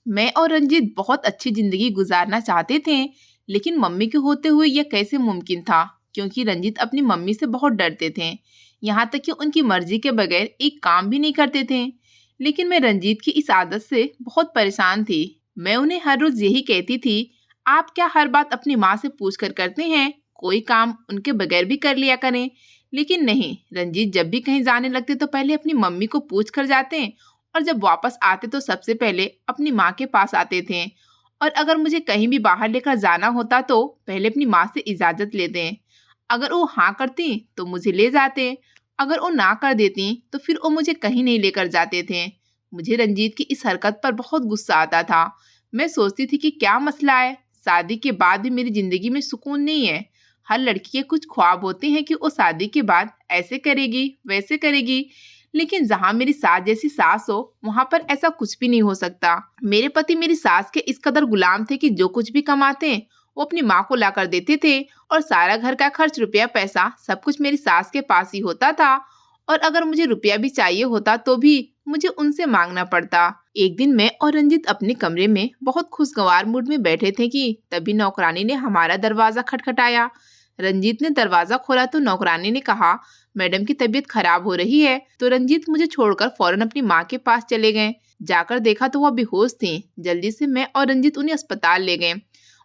मैं और रंजीत बहुत अच्छी जिंदगी गुजारना चाहते थे, लेकिन मम्मी के होते हुए यह कैसे मुमकिन था? क्योंकि रंजीत अपनी मम्मी से बहुत डरते थे, यहाँ तक कि उनकी मर्जी के बगैर एक काम भी नहीं करते थे। लेकिन मैं रंजीत की इस आदत से बहुत परेशान थी। मैं उन्हें हर रोज यही कहती थी, आप क्या हर बात अपनी माँ से पूछ कर करते हैं? कोई काम उनके बगैर भी कर लिया करें। लेकिन नहीं, रंजीत जब भी कहीं जाने लगते तो पहले अपनी मम्मी को पूछ कर जाते, और जब वापस आते तो सबसे पहले अपनी माँ के पास आते थे। और अगर मुझे कहीं भी बाहर लेकर जाना होता तो पहले अपनी माँ से इजाजत लेते। अगर वो हाँ करती तो मुझे ले जाते, अगर वो ना कर देती तो फिर वो मुझे कहीं नहीं लेकर जाते थे। मुझे रंजीत की इस हरकत पर बहुत गुस्सा आता था। मैं सोचती थी कि क्या मसला है, शादी के बाद भी मेरी जिंदगी में सुकून नहीं है। हर लड़की के कुछ ख्वाब होते हैं कि वो शादी के बाद ऐसे करेगी वैसे करेगी, लेकिन जहाँ मेरी सास जैसी सास हो वहां पर ऐसा कुछ भी नहीं हो सकता। मेरे पति मेरी सास के इस कदर गुलाम थे कि जो कुछ भी कमाते वो अपनी माँ को ला कर देते थे, और सारा घर का खर्च रुपया पैसा सब कुछ मेरी सास के पास ही होता था। और अगर मुझे रुपया भी चाहिए होता तो भी मुझे उनसे मांगना पड़ता। एक दिन मैं और रंजीत अपने कमरे में बहुत खुशगवार मूड में बैठे थे कि तभी नौकरानी ने हमारा दरवाजा खटखटाया। रंजीत ने दरवाजा खोला तो नौकरानी ने कहा, मैडम की तबीयत खराब हो रही है। तो रंजीत मुझे छोड़कर फौरन अपनी माँ के पास चले गए। जाकर देखा तो वह बेहोश थी। जल्दी से मैं और रंजीत उन्हें अस्पताल ले गए।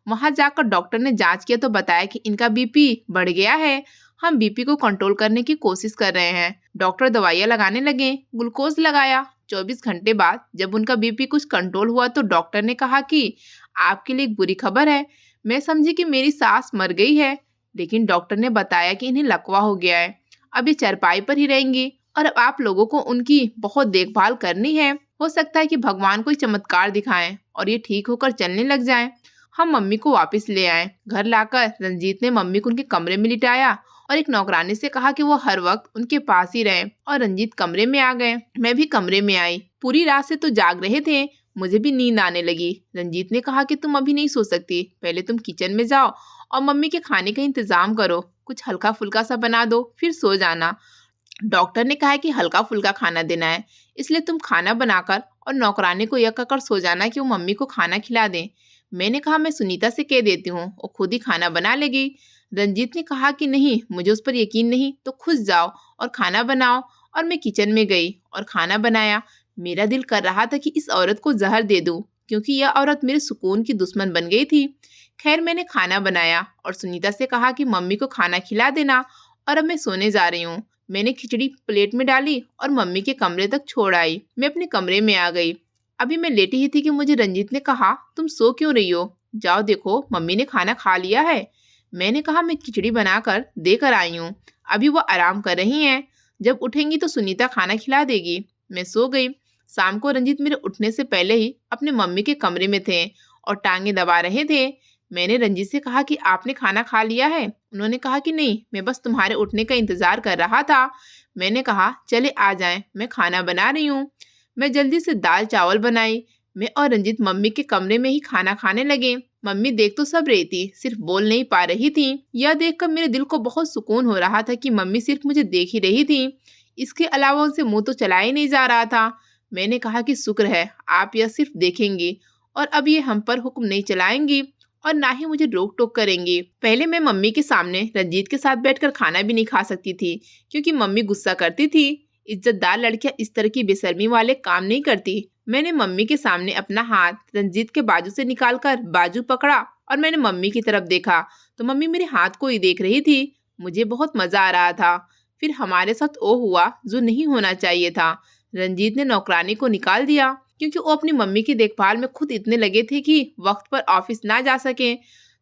वहां जाकर डॉक्टर ने जांच किया तो बताया कि इनका बीपी बढ़ गया है। हम बीपी को कंट्रोल करने की कोशिश कर रहे हैं। डॉक्टर दवाइयाँ लगाने लगे, ग्लूकोज लगाया। 24 घंटे बाद जब उनका बीपी कुछ कंट्रोल हुआ तो डॉक्टर ने कहा कि आपके लिए एक बुरी खबर है। मैं समझी कि मेरी सास मर गई है, लेकिन डॉक्टर ने बताया कि इन्हें लकवा हो गया है। अब ये चारपाई पर ही रहेंगी और अब आप लोगों को उनकी बहुत देखभाल करनी है। हो सकता है कि भगवान कोई चमत्कार दिखाएं और ये ठीक होकर चलने लग जाएं। हम मम्मी को वापस ले आए। घर लाकर रंजीत ने मम्मी को उनके कमरे में लिटाया और एक नौकरानी से कहा कि वो हर वक्त उनके पास ही रहे, और रंजीत कमरे में आ गए। मैं भी कमरे में आई। पूरी रात से तो जाग रहे थे, मुझे भी नींद आने लगी। रंजीत ने कहा कि तुम अभी नहीं सो सकती, पहले तुम किचन में जाओ और मम्मी के खाने का इंतजाम करो, कुछ हल्का फुल्का सा बना दो, फिर सो जाना। डॉक्टर ने कहा है कि हल्का फुल्का खाना देना है, इसलिए तुम खाना बनाकर और नौकरानी को यह कहकर सो जाना कि वो मम्मी को खाना खिला दें। मैंने कहा मैं सुनीता से कह देती हूँ, वो खुद ही खाना बना लेगी। रंजीत ने कहा कि नहीं, मुझे उस पर यकीन नहीं, तो खुद जाओ और खाना बनाओ। और मैं किचन में गई और खाना बनाया। मेरा दिल कर रहा था कि इस औरत को जहर दे दूं, क्योंकि यह औरत मेरे सुकून की दुश्मन बन गई थी। खैर मैंने खाना बनाया और सुनीता से कहा कि मम्मी को खाना खिला देना, और अब मैं सोने जा रही हूँ। मैंने खिचड़ी प्लेट में डाली और मम्मी के कमरे तक छोड़ आई। मैं अपने कमरे में आ गई। अभी मैं लेटी ही थी कि मुझे रंजीत ने कहा, तुम सो क्यों रही हो? जाओ देखो मम्मी ने खाना खा लिया है। मैंने कहा मैं खिचड़ी बनाकर देकर आई हूँ, अभी वो आराम कर रही हैं, जब उठेंगी तो सुनीता खाना खिला देगी। मैं सो गई। शाम को रंजीत मेरे उठने से पहले ही अपने मम्मी के कमरे में थे और टांगे दबा रहे थे। मैंने रंजीत से कहा कि आपने खाना खा लिया है? उन्होंने कहा कि नहीं, मैं बस तुम्हारे उठने का इंतजार कर रहा था। मैंने कहा चले आ जाएं, मैं खाना बना रही हूँ। मैं जल्दी से दाल चावल बनाई। मैं और रंजीत मम्मी के कमरे में ही खाना खाने लगे। मम्मी देख तो सब रही थी, सिर्फ बोल नहीं पा रही थी। यह देखकर मेरे दिल को बहुत सुकून हो रहा था कि मम्मी सिर्फ मुझे देख ही रही थी, इसके अलावा उनसे मुंह तो चला ही नहीं जा रहा था। मैंने कहा कि शुक्र है आप यह सिर्फ देखेंगी और अब ये हम पर हुक्म नहीं चलाएंगी और ना ही मुझे रोक टोक करेंगी। पहले मैं मम्मी के सामने रंजीत के साथ बैठकर खाना भी नहीं खा सकती थी, क्योंकि मम्मी गुस्सा करती थी। इज्जतदार लड़कियां इस तरह की बेशर्मी वाले काम नहीं करती। मैंने मम्मी के सामने अपना हाथ रंजीत के बाजू से निकालकर बाजू पकड़ा और मैंने मम्मी की तरफ देखा तो मम्मी मेरे हाथ को ही देख रही थी। मुझे बहुत मजा आ रहा था। फिर हमारे साथ वो हुआ जो नहीं होना चाहिए था। रंजीत ने नौकरानी को निकाल दिया, क्योंकि वो अपनी मम्मी की देखभाल में खुद इतने लगे थे कि वक्त पर ऑफिस ना जा सके,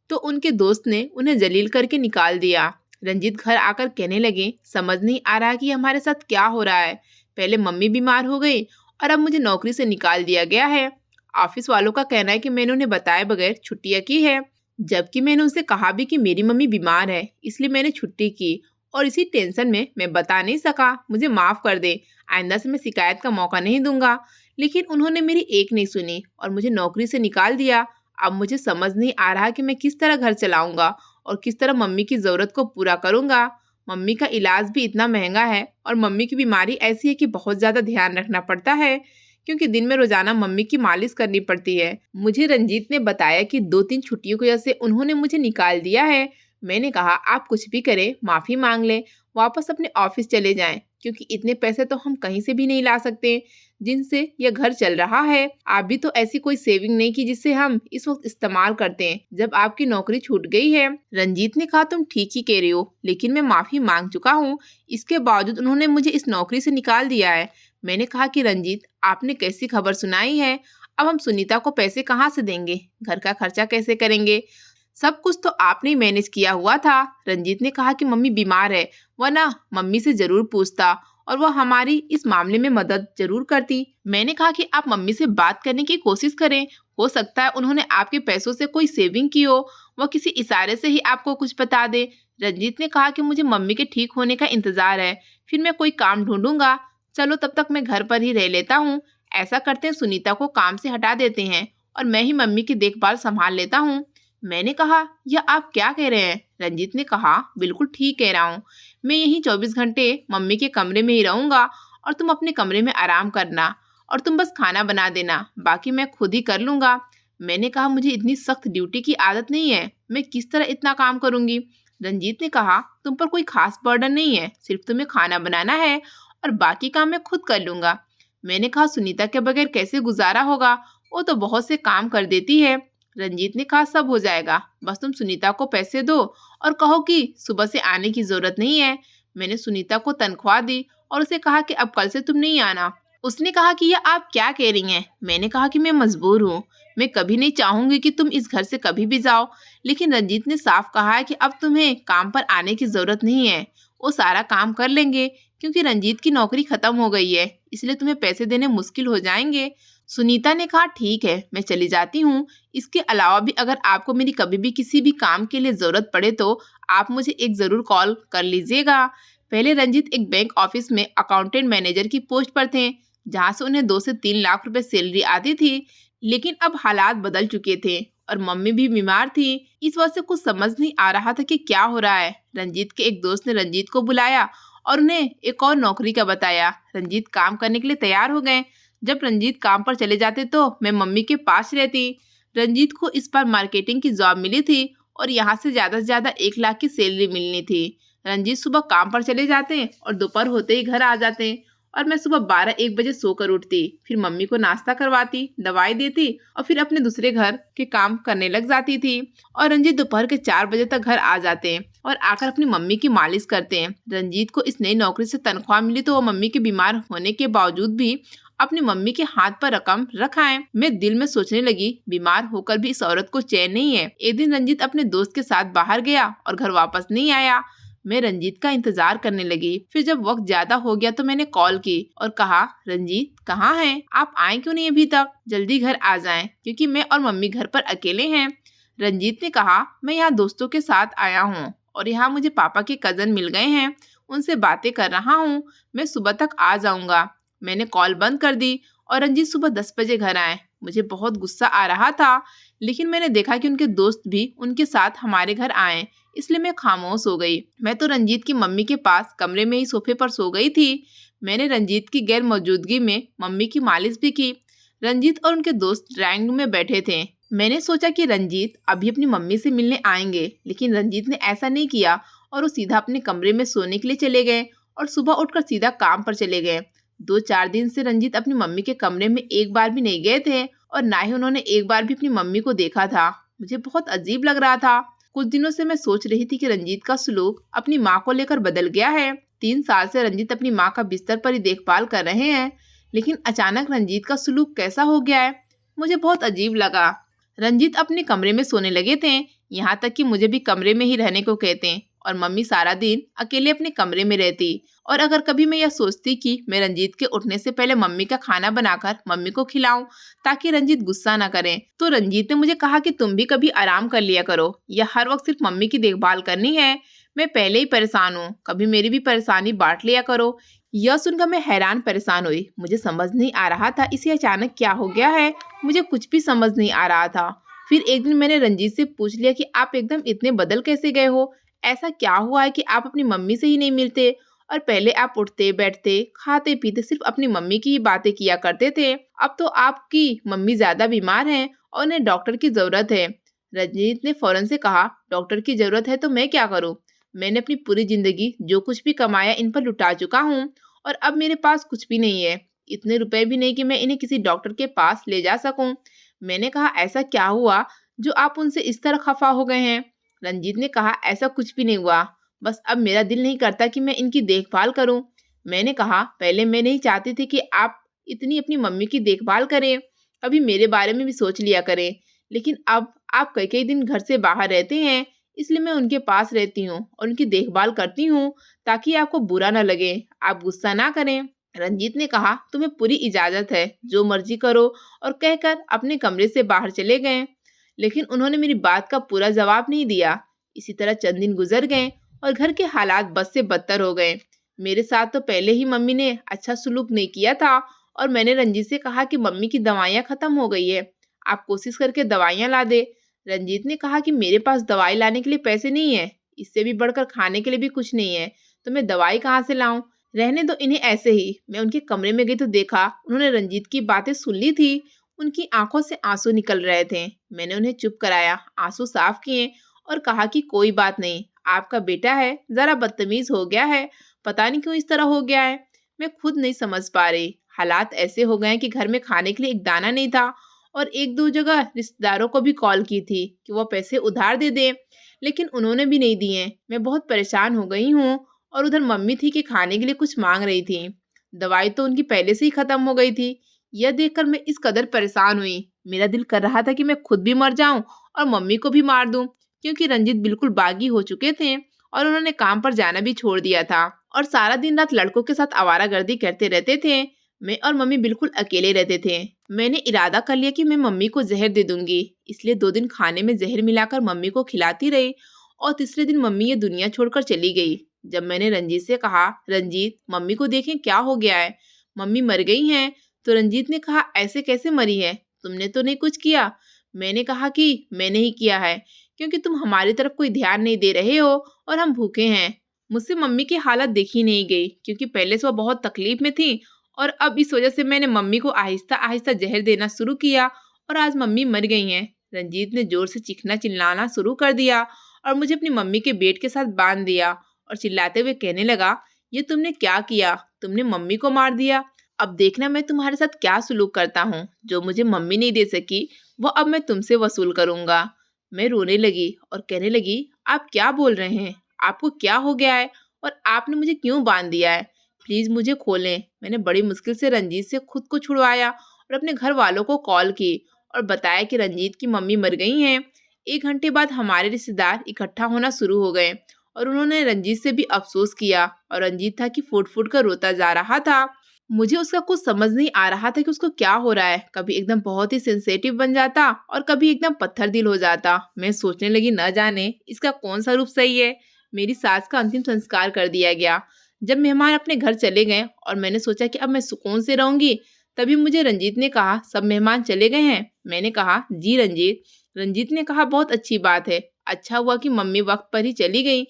तो उनके दोस्त ने उन्हें जलील करके निकाल दिया। रंजीत घर आकर कहने लगे, समझ नहीं आ रहा कि हमारे साथ क्या हो रहा है। पहले मम्मी बीमार हो गई और अब मुझे नौकरी से निकाल दिया गया है। ऑफिस वालों का कहना है कि मैंने उन्हें बताए बगैर छुट्टियां की है, जबकि मैंने उनसे कहा भी कि मेरी मम्मी बीमार है, इसलिए मैंने छुट्टी की और इसी टेंशन में मैं बता नहीं सका। मुझे माफ कर दे, आइंदा से मैं शिकायत का मौका नहीं दूंगा। लेकिन उन्होंने मेरी एक नहीं सुनी और मुझे नौकरी से निकाल दिया। अब मुझे समझ नहीं आ रहा कि मैं किस तरह घर चलाऊंगा और किस तरह मम्मी की ज़रूरत को पूरा करूंगा। मम्मी का इलाज भी इतना महंगा है और मम्मी की बीमारी ऐसी है कि बहुत ज़्यादा ध्यान रखना पड़ता है, क्योंकि दिन में रोजाना मम्मी की मालिश करनी पड़ती है। मुझे रंजीत ने बताया कि 2-3 छुट्टियों की वजह से उन्होंने मुझे निकाल दिया है। मैंने कहा आप कुछ भी करें, माफी मांग लें, वापस अपने ऑफिस चले जाएं, क्योंकि इतने पैसे तो हम कहीं से भी नहीं ला सकते जिनसे यह घर चल रहा है। आप भी तो ऐसी कोई सेविंग नहीं की जिससे हम इस वक्त इस्तेमाल करते हैं जब आपकी नौकरी छूट गई है। रंजीत ने कहा तुम ठीक ही कह रही हो, लेकिन मैं माफी मांग चुका हूँ, इसके बावजूद उन्होंने मुझे इस नौकरी से निकाल दिया है। मैंने कहा कि रंजीत आपने कैसी खबर सुनाई है, अब हम सुनीता को पैसे कहाँ से देंगे, घर का खर्चा कैसे करेंगे, सब कुछ तो आपने ही मैनेज किया हुआ था। रंजीत ने कहा कि मम्मी बीमार है, वरना मम्मी से जरूर पूछता और वह हमारी इस मामले में मदद जरूर करती। मैंने कहा कि आप मम्मी से बात करने की कोशिश करें, हो सकता है उन्होंने आपके पैसों से कोई सेविंग की हो, वह किसी इशारे से ही आपको कुछ बता दे। रंजीत ने कहा कि मुझे मम्मी के ठीक होने का इंतजार है, फिर मैं कोई काम ढूंढूंगा। चलो तब तक मैं घर पर ही रह लेता हूँ। ऐसा करते हैं सुनीता को काम से हटा देते हैं और मैं ही मम्मी की देखभाल संभाल लेता हूँ। मैंने कहा यह आप क्या कह रहे हैं? रंजीत ने कहा बिल्कुल ठीक कह रहा हूँ, मैं यही 24 घंटे मम्मी के कमरे में ही रहूंगा और तुम अपने कमरे में आराम करना और तुम बस खाना बना देना, बाकी मैं खुद ही कर लूंगा। मैंने कहा मुझे इतनी सख्त ड्यूटी की आदत नहीं है, मैं किस तरह इतना काम करूंगी। रंजीत ने कहा तुम पर कोई खास बर्डन नहीं है, सिर्फ तुम्हें खाना बनाना है और बाकी काम मैं खुद कर लूंगा। मैंने कहा सुनीता के बगैर कैसे गुजारा होगा, वो तो बहुत से काम कर देती है। रंजीत ने कहा सब हो जाएगा, बस तुम सुनीता को पैसे दो और कहो कि सुबह से आने की जरूरत नहीं है। मैंने सुनीता को तनख्वाह दी और उसे कहा कि अब कल से तुम नहीं आना। उसने कहा कि यह आप क्या कह रही हैं? मैंने कहा कि मैं मजबूर हूँ, मैं कभी नहीं चाहूंगी कि तुम इस घर से कभी भी जाओ। लेकिन रंजीत ने साफ कहा है कि अब तुम्हें काम पर आने की जरूरत नहीं है, वो सारा काम कर लेंगे, क्योंकि रंजीत की नौकरी खत्म हो गई है, इसलिए तुम्हें पैसे देने मुश्किल हो जाएंगे। सुनीता ने कहा ठीक है, मैं चली जाती हूँ। इसके अलावा भी अगर आपको मेरी कभी भी किसी भी काम के लिए जरूरत पड़े तो आप मुझे एक जरूर कॉल कर लीजिएगा। पहले रंजीत एक बैंक ऑफिस में अकाउंटेंट मैनेजर की पोस्ट पर थे, जहाँ से उन्हें 2 से 3 लाख रुपए सैलरी आती थी। लेकिन अब हालात बदल चुके थे और मम्मी भी बीमार थी, इस वजह से कुछ समझ नहीं आ रहा था कि क्या हो रहा है। रंजीत के एक दोस्त ने रंजीत को बुलाया और उन्हें एक और नौकरी का बताया। रंजीत काम करने के लिए तैयार हो गए। जब रंजीत काम पर चले जाते तो मैं मम्मी के पास रहती। रंजीत को इस बार मार्केटिंग की जॉब मिली थी और यहाँ से ज्यादा 1 लाख की सैलरी मिलनी थी। रंजीत सुबह काम पर चले जाते और दोपहर होते ही घर आ जाते और मैं सुबह 12-1 बजे सोकर उठती, फिर मम्मी को नाश्ता करवाती, दवाई देती और फिर अपने दूसरे घर के काम करने लग जाती थी। और रंजीत दोपहर के 4 बजे तक घर आ जाते हैं और आकर अपनी मम्मी की मालिश करते हैं। रंजीत को इस नई नौकरी से तनख्वाह मिली तो वो मम्मी के बीमार होने के बावजूद भी अपनी मम्मी के हाथ पर रकम रखाएं। मैं दिल में सोचने लगी बीमार होकर भी इस औरत को चैन नहीं है। एक दिन रंजीत अपने दोस्त के साथ बाहर गया और घर वापस नहीं आया। मैं रंजीत का इंतजार करने लगी। फिर जब वक्त ज्यादा हो गया तो मैंने कॉल की और कहा रंजीत कहाँ हैं? आप आए क्यों नहीं अभी तक? जल्दी घर आ जाएं, क्योंकि मैं और मम्मी घर पर अकेले हैं। रंजीत ने कहा मैं यहाँ दोस्तों के साथ आया हूँ और यहाँ मुझे पापा के कजन मिल गए हैं, उनसे बातें कर रहा हूँ, मैं सुबह तक आ जाऊंगा। मैंने कॉल बंद कर दी और रंजीत सुबह 10 बजे घर आए। मुझे बहुत गुस्सा आ रहा था, लेकिन मैंने देखा कि उनके दोस्त भी उनके साथ हमारे घर आए, इसलिए मैं खामोश हो गई। मैं तो रंजीत की मम्मी के पास कमरे में ही सोफे पर सो गई थी। मैंने रंजीत की गैर मौजूदगी में मम्मी की मालिश भी की। रंजीत और उनके दोस्त ड्राइंग रूम में बैठे थे। मैंने सोचा कि रंजीत अभी अपनी मम्मी से मिलने आएंगे, लेकिन रंजीत ने ऐसा नहीं किया और वो सीधा अपने कमरे में सोने के लिए चले गए और सुबह उठकर सीधा काम पर चले गए। 2-4 दिन से रंजीत अपनी मम्मी के कमरे में एक बार भी नहीं गए थे और ना ही उन्होंने एक बार भी अपनी मम्मी को देखा था। मुझे बहुत अजीब लग रहा था। कुछ दिनों से मैं सोच रही थी कि रंजीत का सलूक अपनी माँ को लेकर बदल गया है। 3 साल से रंजीत अपनी माँ का बिस्तर पर ही देखभाल कर रहे हैं, लेकिन अचानक रंजीत का सलूक कैसा हो गया है, मुझे बहुत अजीब लगा। रंजीत अपने कमरे में सोने लगे थे, यहाँ तक कि मुझे भी कमरे में ही रहने को कहते और मम्मी सारा दिन अकेले अपने कमरे में रहती। और अगर कभी मैं यह सोचती कि मैं रंजीत के उठने से पहले मम्मी का खाना बनाकर मम्मी को खिलाऊं ताकि रंजीत गुस्सा न करें, तो रंजीत ने मुझे कहा कि तुम भी कभी आराम कर लिया करो, या हर वक्त सिर्फ मम्मी की देखभाल करनी है। मैं पहले ही परेशान हूँ, कभी मेरी भी परेशानी बांट लिया करो। यह सुनकर मैं हैरान परेशान हुई। मुझे समझ नहीं आ रहा था इसे अचानक क्या हो गया है, मुझे कुछ भी समझ नहीं आ रहा था। फिर एक दिन मैंने रंजीत से पूछ लिया कि आप एकदम इतने बदल कैसे गए हो, ऐसा क्या हुआ है कि आप अपनी मम्मी से ही नहीं मिलते और पहले आप उठते बैठते खाते पीते सिर्फ अपनी मम्मी की ही बातें किया करते थे। अब तो आपकी मम्मी ज्यादा बीमार हैं और उन्हें डॉक्टर की जरूरत है। रंजीत ने फौरन से कहा, डॉक्टर की जरूरत है तो मैं क्या करूं? मैंने अपनी पूरी जिंदगी जो कुछ भी कमाया इन पर लुटा चुका हूँ और अब मेरे पास कुछ भी नहीं है। इतने रुपए भी नहीं कि मैं इन्हें किसी डॉक्टर के पास ले जा सकूं। मैंने कहा, ऐसा क्या हुआ जो आप उनसे इस तरह खफा हो गए हैं? रंजीत ने कहा, ऐसा कुछ भी नहीं हुआ, बस अब मेरा दिल नहीं करता कि मैं इनकी देखभाल करूं। मैंने कहा, पहले मैं नहीं चाहती थी कि आप इतनी अपनी मम्मी की देखभाल करें, कभी मेरे बारे में भी सोच लिया करें। लेकिन अब आप कई कई दिन घर से बाहर रहते हैं, इसलिए मैं उनके पास रहती हूँ और उनकी देखभाल करती हूँ ताकि आपको बुरा ना लगे। आप गुस्सा ना करें। रंजीत ने कहा, तुम्हें पूरी इजाजत है, जो मर्जी करो, और कहकर अपने कमरे से बाहर चले गए। लेकिन उन्होंने मेरी बात का पूरा जवाब नहीं दिया। इसी तरह चंद दिन गुजर गए और घर के हालात बद से बदतर हो गए। मेरे साथ तो पहले ही मम्मी ने अच्छा सुलूक नहीं किया था और मैंने रंजीत से कहा कि मम्मी की दवाइयाँ खत्म हो गई है, आप कोशिश करके दवाइयाँ ला दे। रंजीत ने कहा कि मेरे पास दवाई लाने के लिए पैसे नहीं है, इससे भी बढ़कर खाने के लिए भी कुछ नहीं है, तो मैं दवाई कहाँ से लाऊं? रहने दो इन्हें ऐसे ही। मैं उनके कमरे में गई तो देखा उन्होंने रंजीत की बातें सुन ली थी। उनकी आंखों से आंसू निकल रहे थे। मैंने उन्हें चुप कराया, आंसू साफ किए और कहा कि कोई बात नहीं, आपका बेटा है, जरा बदतमीज हो गया है, पता नहीं क्यों इस तरह हो गया है। मैं खुद नहीं समझ पा रही। हालात ऐसे हो गए कि घर में खाने के लिए एक दाना नहीं था और एक दो जगह रिश्तेदारों को भी कॉल की थी कि वो पैसे उधार दे दें, लेकिन उन्होंने भी नहीं दिए। मैं बहुत परेशान हो गई हूँ और उधर मम्मी थी कि खाने के लिए कुछ मांग रही थी। दवाई तो उनकी पहले से ही खत्म हो गई थी। यह देखकर मैं इस कदर परेशान हुई, मेरा दिल कर रहा था कि मैं खुद भी मर जाऊं और मम्मी को भी मार दूं, क्योंकि रंजीत बिल्कुल बागी हो चुके थे और उन्होंने काम पर जाना भी छोड़ दिया था और सारा दिन रात लड़कों के साथ आवारागर्दी करते रहते थे। मैं और मम्मी बिल्कुल अकेले रहते थे। मैंने इरादा कर लिया कि मैं मम्मी को जहर दे दूंगी, इसलिए 2 दिन खाने में जहर मिलाकर मम्मी को खिलाती रही और तीसरे दिन मम्मी ये दुनिया छोड़कर चली गई। जब मैंने रंजीत से कहा, रंजीत मम्मी को देखें क्या हो गया है, मम्मी मर गई हैं, तो रंजीत ने कहा, ऐसे कैसे मरी है, तुमने तो नहीं कुछ किया। मैंने कहा कि मैंने ही किया है, क्योंकि तुम हमारी तरफ कोई ध्यान नहीं दे रहे हो और हम भूखे हैं। मुझसे मम्मी की हालत देखी नहीं गई, क्योंकि पहले से वो बहुत तकलीफ में थी और अब इस वजह से मैंने मम्मी को आहिस्ता आहिस्ता जहर देना शुरू किया और आज मम्मी मर गई हैं। रंजीत ने जोर से चीखना चिल्लाना शुरू कर दिया और मुझे अपनी मम्मी के बेड के साथ बांध दिया और चिल्लाते हुए कहने लगा, ये तुमने क्या किया, तुमने मम्मी को मार दिया। अब देखना मैं तुम्हारे साथ क्या सुलूक करता हूँ। जो मुझे मम्मी नहीं दे सकी वो अब मैं तुमसे वसूल करूंगा। मैं रोने लगी और कहने लगी, आप क्या बोल रहे हैं, आपको क्या हो गया है और आपने मुझे क्यों बांध दिया है? प्लीज मुझे खोलें। मैंने बड़ी मुश्किल से रंजीत से खुद को छुड़वाया और अपने घर वालों को कॉल की और बताया कि रंजीत की मम्मी मर गई हैं। 1 घंटे बाद हमारे रिश्तेदार इकट्ठा होना शुरू हो गए और उन्होंने रंजीत से भी अफसोस किया और रंजीत था कि फूट फूट कर रोता जा रहा था। मुझे उसका कुछ समझ नहीं आ रहा था कि उसको क्या हो रहा है। कभी एकदम बहुत ही सेंसेटिव बन जाता और कभी एकदम पत्थर दिल हो जाता। मैं सोचने लगी, न जाने इसका कौन सा रूप सही है। मेरी सास का अंतिम संस्कार कर दिया गया। जब मेहमान अपने घर चले गए और मैंने सोचा कि अब मैं सुकून से रहूंगी, तभी मुझे रंजीत ने कहा, सब मेहमान चले गए हैं? मैंने कहा, जी रंजीत। रंजीत ने कहा, बहुत अच्छी बात है, अच्छा हुआ कि मम्मी वक्त पर ही चली गई।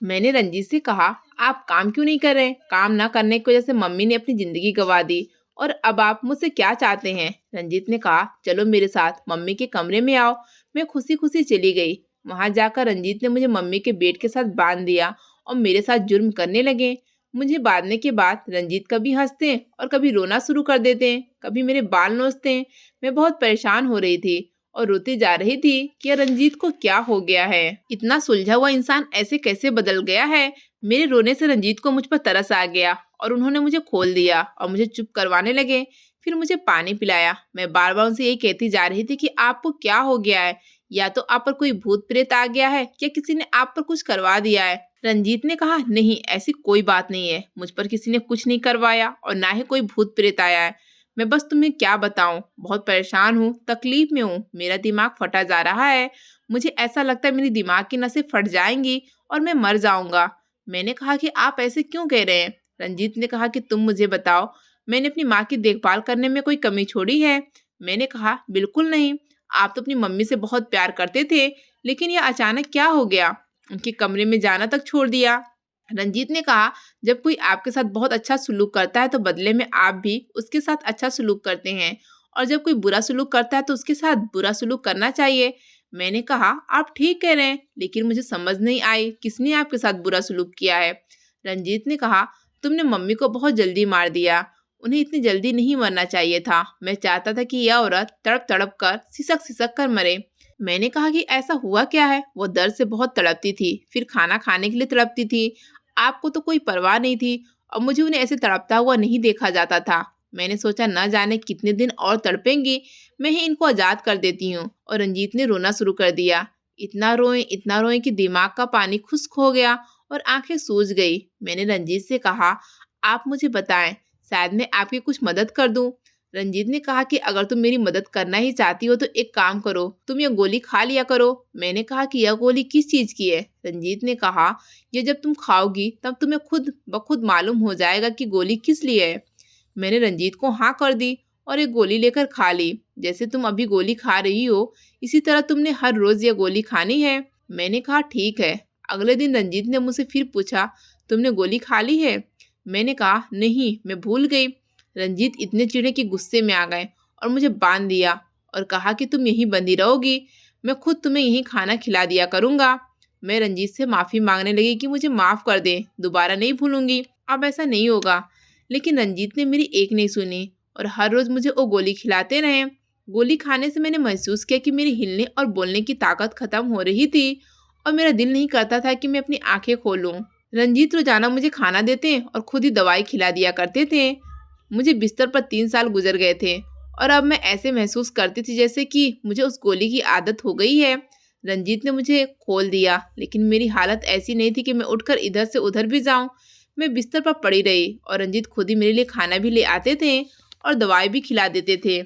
मैंने रंजीत से कहा, आप काम क्यों नहीं कर रहे? काम ना करने की वजह से मम्मी ने अपनी जिंदगी गंवा दी और अब आप मुझसे क्या चाहते हैं? रंजीत ने कहा, चलो मेरे साथ मम्मी के कमरे में आओ। मैं खुशी खुशी चली गई। वहां जाकर रंजीत ने मुझे मम्मी के बेड के साथ बांध दिया और मेरे साथ जुर्म करने लगे। मुझे बांधने के बाद रंजीत कभी हंसते और कभी रोना शुरू कर देते, कभी मेरे बाल नोचते। मैं बहुत परेशान हो रही थी और रोती जा रही थी कि रंजीत को क्या हो गया है, इतना सुलझा हुआ इंसान ऐसे कैसे बदल गया है। मेरे रोने से रंजीत को मुझ पर तरस आ गया और उन्होंने मुझे खोल दिया और मुझे चुप करवाने लगे। फिर मुझे पानी पिलाया। मैं बार बार उनसे यही कहती जा रही थी कि आपको क्या हो गया है, या तो आप पर कोई भूत प्रेत आ गया है या किसी ने आप पर कुछ करवा दिया है। रंजीत ने कहा, नहीं ऐसी कोई बात नहीं है, मुझ पर किसी ने कुछ नहीं करवाया और ना ही कोई भूत प्रेत आया है। मैं बस तुम्हें क्या बताऊं, बहुत परेशान हूँ, तकलीफ में हूँ, मेरा दिमाग फटा जा रहा है। मुझे ऐसा लगता है मेरी दिमाग की नसें फट जाएंगी और मैं मर जाऊंगा। मैंने कहा कि आप ऐसे क्यों कह रहे हैं? रंजीत ने कहा कि तुम मुझे बताओ, मैंने अपनी माँ की देखभाल करने में कोई कमी छोड़ी है? मैंने कहा, बिल्कुल नहीं, आप तो अपनी मम्मी से बहुत प्यार करते थे, लेकिन यह अचानक क्या हो गया? उनके कमरे में जाना तक छोड़ दिया। रंजीत ने कहा, जब कोई आपके साथ बहुत अच्छा सलूक करता है तो बदले में आप भी उसके साथ अच्छा सलूक करते हैं, और जब कोई बुरा सलूक करता है तो उसके साथ बुरा सलूक करना चाहिए। मैंने कहा, आप ठीक कह रहे हैं, लेकिन मुझे समझ नहीं आई किसने आपके साथ बुरा सलूक किया है। रंजीत ने कहा, तुमने मम्मी को बहुत जल्दी मार दिया। उन्हें इतनी जल्दी नहीं मरना चाहिए था। मैं चाहता था कि यह औरत तड़प तड़प कर सिसक सिसक कर मरे। मैंने कहा कि ऐसा हुआ क्या है? वो दर्द से बहुत तड़पती थी, फिर खाना खाने के लिए तड़पती थी। आपको तो कोई परवाह नहीं थी, और मुझे उन्हें ऐसे तड़पता हुआ नहीं देखा जाता था। मैंने सोचा न जाने कितने दिन और तड़पेंगी, मैं ही इनको आजाद कर देती हूँ। और रंजीत ने रोना शुरू कर दिया। इतना रोए कि दिमाग का पानी खुश्क हो गया और आंखें सूज गई। मैंने रंजीत से कहा, आप मुझे बताएं, शायद मैं आपकी कुछ मदद कर दूं। रंजीत ने कहा कि अगर तुम मेरी मदद करना ही चाहती हो तो एक काम करो, तुम यह गोली खा लिया करो। मैंने कहा कि यह गोली किस चीज की है? रंजीत ने कहा, ये जब तुम खाओगी तब तुम्हें खुद ब खुद मालूम हो जाएगा कि गोली किस लिए है। मैंने रंजीत को हाँ कर दी और एक गोली लेकर खा ली। जैसे तुम अभी गोली खा रही हो, इसी तरह तुमने हर रोज यह गोली खानी है। मैंने कहा, ठीक है। अगले दिन रंजीत ने मुझसे फिर पूछा, तुमने गोली खा ली है? मैंने कहा, नहीं, मैं भूल गई। रंजीत इतने चिढ़े कि गुस्से में आ गए और मुझे बांध दिया और कहा कि तुम यहीं बंधी रहोगी, मैं खुद तुम्हें यहीं खाना खिला दिया करूंगा। मैं रंजीत से माफी मांगने लगी कि मुझे माफ कर दे, दोबारा नहीं भूलूंगी, अब ऐसा नहीं होगा। लेकिन रंजीत ने मेरी एक नहीं सुनी और हर रोज मुझे वो गोली खिलाते रहे। गोली खाने से मैंने महसूस किया कि मेरी हिलने और बोलने की ताकत खत्म हो रही थी और मेरा दिल नहीं करता था कि मैं अपनी आंखें खोलूं। रंजीत रोजाना मुझे खाना देते और खुद ही दवाई खिला दिया करते थे। मुझे बिस्तर पर 3 साल गुजर गए थे और अब मैं ऐसे महसूस करती थी जैसे कि मुझे उस गोली की आदत हो गई है। रंजीत ने मुझे खोल दिया, लेकिन मेरी हालत ऐसी नहीं थी कि मैं उठकर इधर से उधर भी जाऊं। मैं बिस्तर पर पड़ी रही और रंजीत खुद ही मेरे लिए खाना भी ले आते थे और दवाई भी खिला देते थे।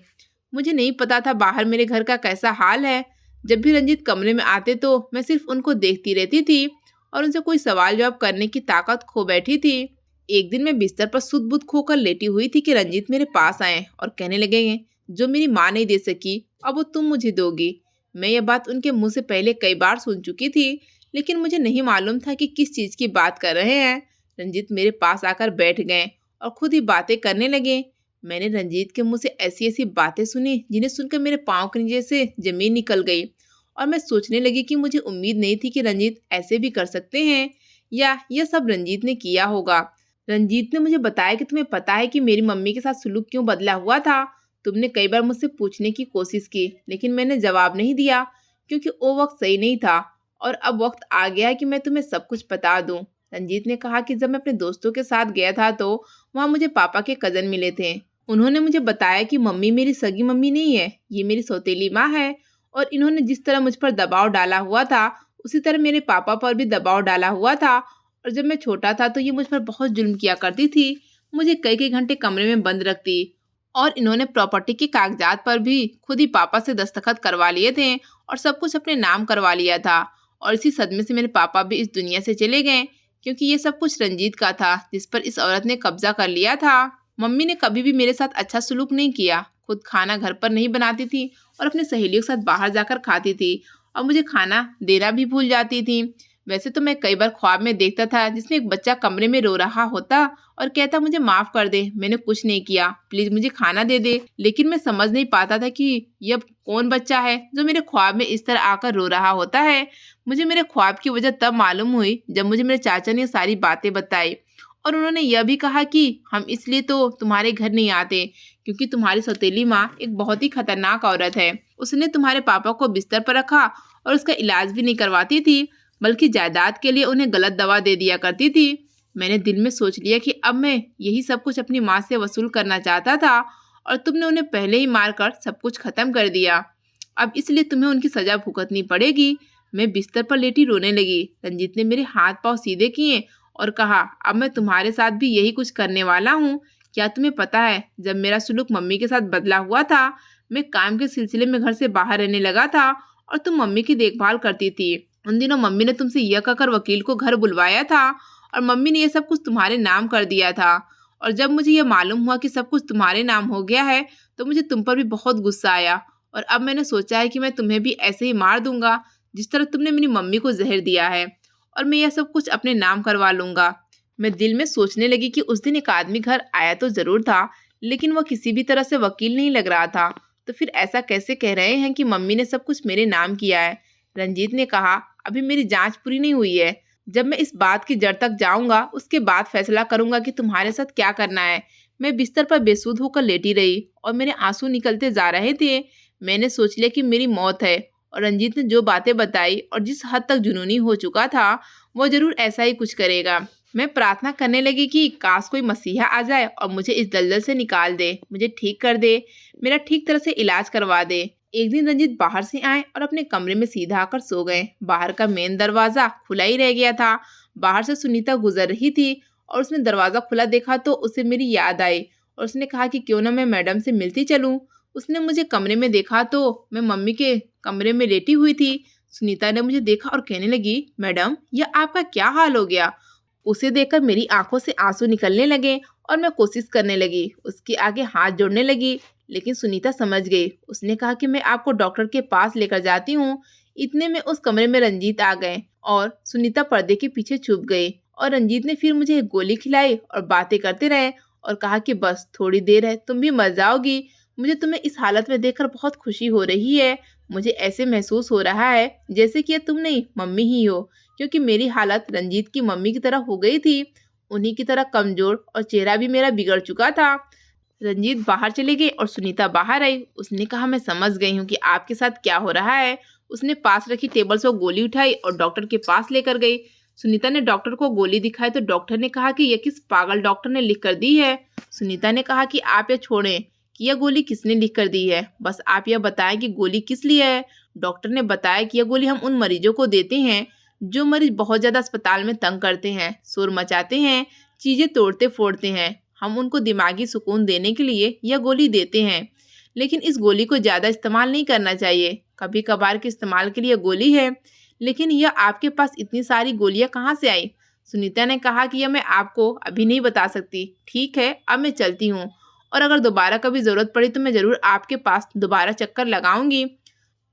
मुझे नहीं पता था बाहर मेरे घर का कैसा हाल है। जब भी रंजीत कमरे में आते तो मैं सिर्फ उनको देखती रहती थी और उनसे कोई सवाल जवाब करने की ताकत खो बैठी थी। एक दिन मैं बिस्तर पर सुध-बुध खोकर लेटी हुई थी कि रंजीत मेरे पास आए और कहने लगे, जो मेरी माँ नहीं दे सकी, अब वो तुम मुझे दोगी। मैं यह बात उनके मुंह से पहले कई बार सुन चुकी थी, लेकिन मुझे नहीं मालूम था कि किस चीज की बात कर रहे हैं। रंजीत मेरे पास आकर बैठ गए और खुद ही बातें करने लगे। मैंने रंजीत के मुंह से ऐसी ऐसी बातें सुनी जिन्हें सुनकर मेरे पाँव के नीचे से जमीन निकल गई और मैं सोचने लगी कि मुझे उम्मीद नहीं थी कि रंजीत ऐसे भी कर सकते हैं, या यह सब रंजीत ने किया होगा। रंजीत ने मुझे बताया कि तुम्हें पता है कि मेरी मम्मी के साथ सलूक क्यों बदला हुआ था। तुमने कई बार मुझसे पूछने की कोशिश की, लेकिन मैंने जवाब नहीं दिया क्योंकि वो वक्त सही नहीं था, और अब वक्त आ गया है कि मैं तुम्हें सब कुछ बता दूं। रंजीत ने कहा कि जब मैं अपने दोस्तों के साथ गया था तो वहाँ मुझे पापा के कजन मिले थे। उन्होंने मुझे बताया कि मम्मी मेरी सगी मम्मी नहीं है, ये मेरी सौतेली माँ है, और इन्होंने जिस तरह मुझ पर दबाव डाला हुआ था उसी तरह मेरे पापा पर भी दबाव डाला हुआ था। और जब मैं छोटा था तो ये मुझ पर बहुत जुल्म किया करती थी, मुझे कई कई घंटे कमरे में बंद रखती, और इन्होंने प्रॉपर्टी के कागजात पर भी खुद ही पापा से दस्तखत करवा लिए थे और सब कुछ अपने नाम करवा लिया था। और इसी सदमे से मेरे पापा भी इस दुनिया से चले गए क्योंकि ये सब कुछ रंजीत का था जिस पर इस औरत ने कब्जा कर लिया था। मम्मी ने कभी भी मेरे साथ अच्छा सलूक नहीं किया, खुद खाना घर पर नहीं बनाती थी और अपने सहेलियों के साथ बाहर जाकर खाती थी और मुझे खाना देना भी भूल जाती थी। वैसे तो मैं कई बार ख्वाब में देखता था जिसमें एक बच्चा कमरे में रो रहा होता और कहता, मुझे माफ कर दे, मैंने कुछ नहीं किया, प्लीज मुझे खाना दे दे। लेकिन मैं समझ नहीं पाता था कि यह कौन बच्चा है जो मेरे ख्वाब में इस तरह आकर रो रहा होता है। मुझे मेरे ख्वाब की वजह तब मालूम हुई जब मुझे मेरे चाचा ने सारी बातें बताई, और उन्होंने यह भी कहा कि हम इसलिए तो तुम्हारे घर नहीं आते क्योंकि तुम्हारी सौतेली माँ एक बहुत ही खतरनाक औरत है। उसने तुम्हारे पापा को बिस्तर पर रखा और उसका इलाज भी नहीं करवाती थी, बल्कि जायदाद के लिए उन्हें गलत दवा दे दिया करती थी। मैंने दिल में सोच लिया कि अब मैं यही सब कुछ अपनी माँ से वसूल करना चाहता था, और तुमने उन्हें पहले ही मारकर सब कुछ खत्म कर दिया। अब इसलिए तुम्हें उनकी सजा भुगतनी पड़ेगी। मैं बिस्तर पर लेटी रोने लगी। रंजीत ने मेरे हाथ पांव सीधे किए और कहा, अब मैं तुम्हारे साथ भी यही कुछ करने वाला हूँ। क्या तुम्हें पता है, जब मेरा सुलूक मम्मी के साथ बदला हुआ था, मैं काम के सिलसिले में घर से बाहर रहने लगा था और तुम मम्मी की देखभाल करती थी। उन दिनों मम्मी ने तुमसे यह कहकर वकील को घर बुलवाया था और मम्मी ने यह सब कुछ तुम्हारे नाम कर दिया था। और जब मुझे यह मालूम हुआ कि सब कुछ तुम्हारे नाम हो गया है तो मुझे तुम पर भी बहुत गुस्सा आया, और अब मैंने सोचा है कि मैं तुम्हें भी ऐसे ही मार दूंगा जिस तरह तुमने मेरी मम्मी को जहर दिया है। और मैं यह सब कुछ अपने नाम करवा लूंगा। मैं दिल में सोचने लगी कि उस दिन एक आदमी घर आया तो जरूर था, लेकिन वह किसी भी तरह से वकील नहीं लग रहा था। तो फिर ऐसा कैसे कह रहे हैं कि मम्मी ने सब कुछ मेरे नाम किया है? रंजीत ने कहा, अभी मेरी जांच पूरी नहीं हुई है। जब मैं इस बात की जड़ तक जाऊंगा उसके बाद फैसला करूंगा कि तुम्हारे साथ क्या करना है। मैं बिस्तर पर बेसुध होकर लेटी रही और मेरे आंसू निकलते जा रहे थे। मैंने सोच लिया कि मेरी मौत है, और रंजीत ने जो बातें बताई और जिस हद तक जुनूनी हो चुका था, वो जरूर ऐसा ही कुछ करेगा। मैं प्रार्थना करने लगी कि काश कोई मसीहा आ जाए और मुझे इस दलदल से निकाल दे, मुझे ठीक कर दे, मेरा ठीक तरह से इलाज करवा दे। एक दिन रंजीत बाहर से आए और अपने कमरे में सीधा आकर सो गए। बाहर का मेन दरवाजा खुला ही रह गया था। बाहर से सुनीता गुजर रही थी और उसने दरवाजा खुला देखा तो उसे मेरी याद आई और उसने कहा कि क्यों ना मैं मैडम से मिलती चलूं। उसने मुझे कमरे में देखा तो मैं मम्मी के कमरे में लेटी हुई थी। सुनीता ने मुझे देखा और कहने लगी, मैडम यह आपका क्या हाल हो गया? उसे देखकर मेरी आंखों से आंसू निकलने लगे और मैं कोशिश करने लगी, उसके आगे हाथ जोड़ने लगी, लेकिन सुनीता समझ गई। उसने कहा कि मैं आपको डॉक्टर के पास लेकर जाती हूँ। इतने में उस कमरे में रंजीत आ गए और सुनीता पर्दे के पीछे छुप गई और रंजीत ने फिर मुझे एक गोली खिलाई और बातें करते रहे और कहा कि बस थोड़ी देर है, तुम भी मर जाओगी। मुझे तुम्हें इस हालत में देखकर बहुत खुशी हो रही है। मुझे ऐसे महसूस हो रहा है जैसे कि ये तुम नहीं मम्मी ही हो, क्योंकि मेरी हालत रंजीत की मम्मी की तरह हो गई थी, उन्हीं की तरह कमजोर, और चेहरा भी मेरा बिगड़ चुका था। रंजीत बाहर चले गए और सुनीता बाहर आई। उसने कहा, मैं समझ गई हूँ कि आपके साथ क्या हो रहा है। उसने पास रखी टेबल से वो गोली उठाई और डॉक्टर के पास लेकर गई। सुनीता ने डॉक्टर को गोली दिखाई तो डॉक्टर ने कहा कि यह किस पागल डॉक्टर ने लिख कर दी है। सुनीता ने कहा कि आप यह छोड़ें कि यह गोली किसने लिख कर दी है, बस आप यह बताएं कि गोली किस लिए है। डॉक्टर ने बताया कि यह गोली हम उन मरीजों को देते हैं जो मरीज बहुत ज्यादा अस्पताल में तंग करते हैं, शोर मचाते हैं, चीजें तोड़ते फोड़ते हैं। हम उनको दिमागी सुकून देने के लिए यह गोली देते हैं, लेकिन इस गोली को ज्यादा इस्तेमाल नहीं करना चाहिए। कभी कभार के इस्तेमाल के लिए गोली है, लेकिन यह आपके पास इतनी सारी गोलियां कहाँ से आई? सुनीता ने कहा कि यह मैं आपको अभी नहीं बता सकती। ठीक है, अब मैं चलती हूँ, और अगर दोबारा कभी जरूरत पड़ी तो मैं जरूर आपके पास दोबारा चक्कर लगाऊंगी।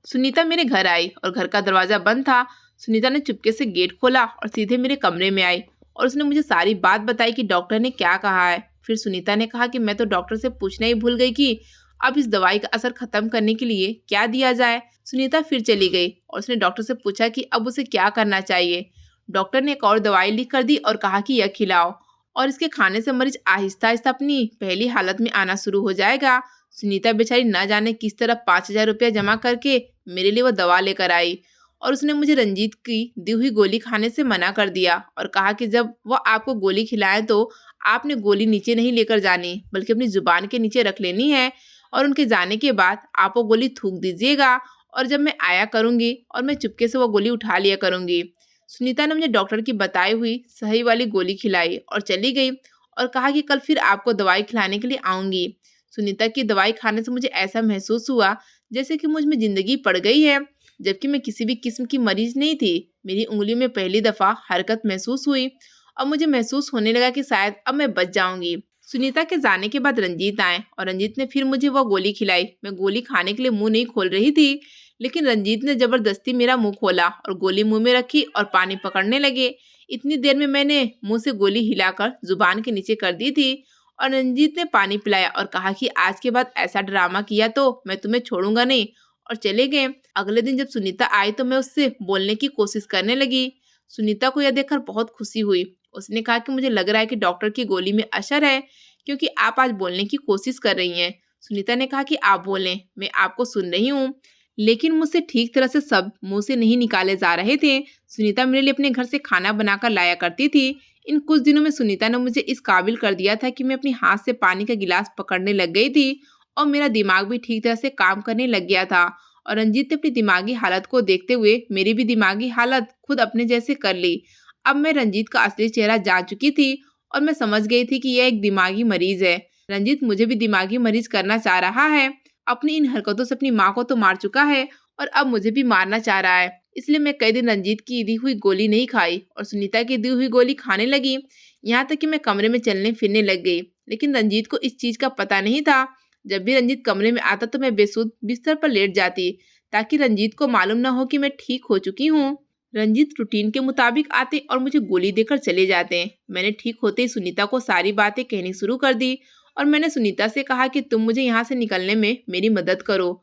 सुनीता मेरे घर आई और घर का दरवाजा बंद था। सुनीता ने चुपके से गेट खोला और सीधे मेरे कमरे में आई और उसने मुझे सारी बात बताई कि डॉक्टर ने क्या कहा है। फिर सुनीता ने कहा कि मैं तो डॉक्टर से पूछना ही भूल गई कि अब इस दवाई का असर खत्म करने के लिए क्या दिया जाए। सुनीता फिर चली गई और उसने डॉक्टर से पूछा कि अब उसे क्या करना चाहिए। डॉक्टर ने एक और दवाई लिख कर दी और कहा कि यह खिलाओ, और इसके खाने से मरीज आहिस्ता आहिस्ता अपनी पहली हालत में आना शुरू हो जाएगा। सुनीता बेचारी न जाने किस तरह 5,000 रुपया जमा करके मेरे लिए वो दवा लेकर आई, और उसने मुझे रंजीत की दी हुई गोली खाने से मना कर दिया और कहा कि जब वह आपको गोली खिलाए तो आपने गोली नीचे नहीं लेकर जानी, बल्कि अपनी जुबान के नीचे रख लेनी है, और उनके जाने के बाद आप वो गोली थूक दीजिएगा, और जब मैं आया करूंगी और मैं चुपके से वो गोली उठा लिया करूंगी। सुनीता ने मुझे डॉक्टर की बताई हुई सही वाली गोली खिलाई और चली गई और कहा कि कल फिर आपको दवाई खिलाने के लिए आऊंगी। सुनीता की दवाई खाने से मुझे ऐसा महसूस हुआ जैसे कि मुझ में जिंदगी पड़ गई है, जबकि मैं किसी भी किस्म की मरीज नहीं थी। मेरी उंगलियों में पहली दफा हरकत महसूस हुई और मुझे महसूस होने लगा कि शायद अब मैं बच जाऊंगी। सुनीता के जाने के बाद रंजीत आए और रंजीत ने फिर मुझे वो गोली खिलाई। मैं गोली खाने के लिए मुंह नहीं खोल रही थी, लेकिन रंजीत ने जबरदस्ती मेरा मुंह खोला और गोली मुंह में रखी और पानी पकड़ने लगे। इतनी देर में मैंने मुंह से गोली हिलाकर जुबान के नीचे कर दी थी, और रंजीत ने पानी पिलाया और कहा कि आज के बाद ऐसा ड्रामा किया तो मैं तुम्हें छोड़ूंगा नहीं, और चले गए। अगले दिन जब सुनीता आई तो मैं उससे बोलने की कोशिश करने लगी। सुनीता को यह देखकर बहुत खुशी हुई। उसने कहा कि मुझे लग रहा है कि डॉक्टर की गोली में असर है, क्योंकि आप आज बोलने की कोशिश कर रही हैं। सुनीता ने कहा कि आप बोलें, मैं आपको सुन रही हूँ। लेकिन मुझसे ठीक तरह से सब मुंह से नहीं निकाले जा रहे थे। सुनीता मेरे लिए अपने घर से खाना बनाकर लाया करती थी। इन कुछ दिनों में सुनीता ने मुझे इस काबिल कर दिया था कि मैं अपनी हाथ से पानी का गिलास पकड़ने लग गई थी, और मेरा दिमाग भी ठीक तरह से काम करने लग गया था। और रंजीत ने अपनी दिमागी हालत को देखते हुए मेरी भी दिमागी हालत खुद अपने जैसे कर ली। अब मैं रंजीत का असली चेहरा जान चुकी थी और मैं समझ गई थी कि यह एक दिमागी मरीज है। रंजीत मुझे भी दिमागी मरीज करना चाह रहा है। अपनी इन हरकतों से अपनी माँ को तो मार चुका है और अब मुझे भी मारना चाह रहा है। इसलिए मैं कई दिन रंजीत की दी हुई गोली नहीं खाई और सुनीता की दी हुई गोली खाने लगी। यहाँ तक कि मैं कमरे में चलने फिरने लग गई, लेकिन रंजीत को इस चीज का पता नहीं था। जब भी रंजीत कमरे में आता तो मैं बेसुध बिस्तर पर लेट जाती, ताकि रंजीत को मालूम न हो कि मैं ठीक हो चुकी हूँ। रंजीत रूटीन के मुताबिक आते और मुझे गोली देकर चले जाते। मैंने ठीक होते ही सुनीता को सारी बातें कहनी शुरू कर दी और मैंने सुनीता से कहा कि तुम मुझे यहाँ से निकलने में मेरी मदद करो।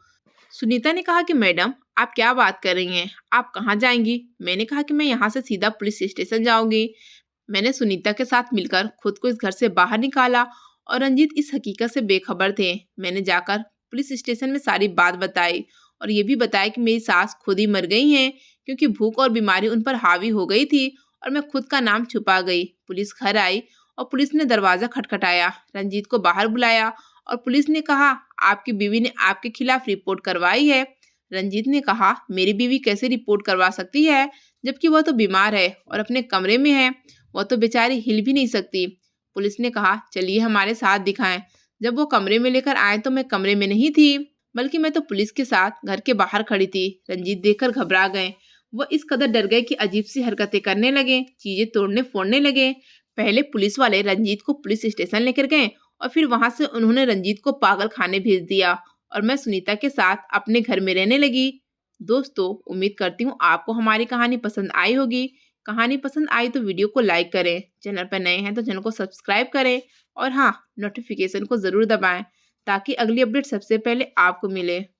सुनीता ने कहा कि मैडम, आप क्या बात कर रही हैं? आप कहाँ जाएंगी? मैंने कहा कि मैं यहाँ से सीधा पुलिस स्टेशन जाऊंगी। मैंने सुनीता के साथ मिलकर खुद को इस घर से बाहर निकाला और रंजीत इस हकीकत से बेखबर थे। मैंने जाकर पुलिस स्टेशन में सारी बात बताई और ये भी बताया कि मेरी सास खुद ही मर गई हैं क्योंकि भूख और बीमारी उन पर हावी हो गई थी और मैं खुद का नाम छुपा गई। पुलिस घर आई और पुलिस ने दरवाजा खटखटाया, रंजीत को बाहर बुलाया और पुलिस ने कहा, आपकी बीवी ने आपके खिलाफ रिपोर्ट करवाई है। रंजीत ने कहा, मेरी बीवी कैसे रिपोर्ट करवा सकती है जबकि वह तो बीमार है और अपने कमरे में है, वह तो बेचारी हिल भी नहीं सकती। पुलिस ने कहा, चलिए हमारे साथ दिखाएं। जब वो कमरे में लेकर आए तो मैं कमरे में नहीं थी, बल्कि मैं तो पुलिस के साथ घर के बाहर खड़ी थी। रंजीत देखकर घबरा गए। वो इस कदर डर गए कि अजीब सी हरकतें करने लगे, चीजें तोड़ने फोड़ने लगे। पहले पुलिस वाले रंजीत को पुलिस स्टेशन लेकर गए और फिर वहां से उन्होंने रंजीत को पागल खाने भेज दिया और मैं सुनीता के साथ अपने घर में रहने लगी। दोस्तों, उम्मीद करती हूँ आपको हमारी कहानी पसंद आई होगी। कहानी पसंद आई तो वीडियो को लाइक करें, चैनल पर नए हैं तो चैनल को सब्सक्राइब करें और हाँ, नोटिफिकेशन को ज़रूर दबाएं ताकि अगली अपडेट सबसे पहले आपको मिले।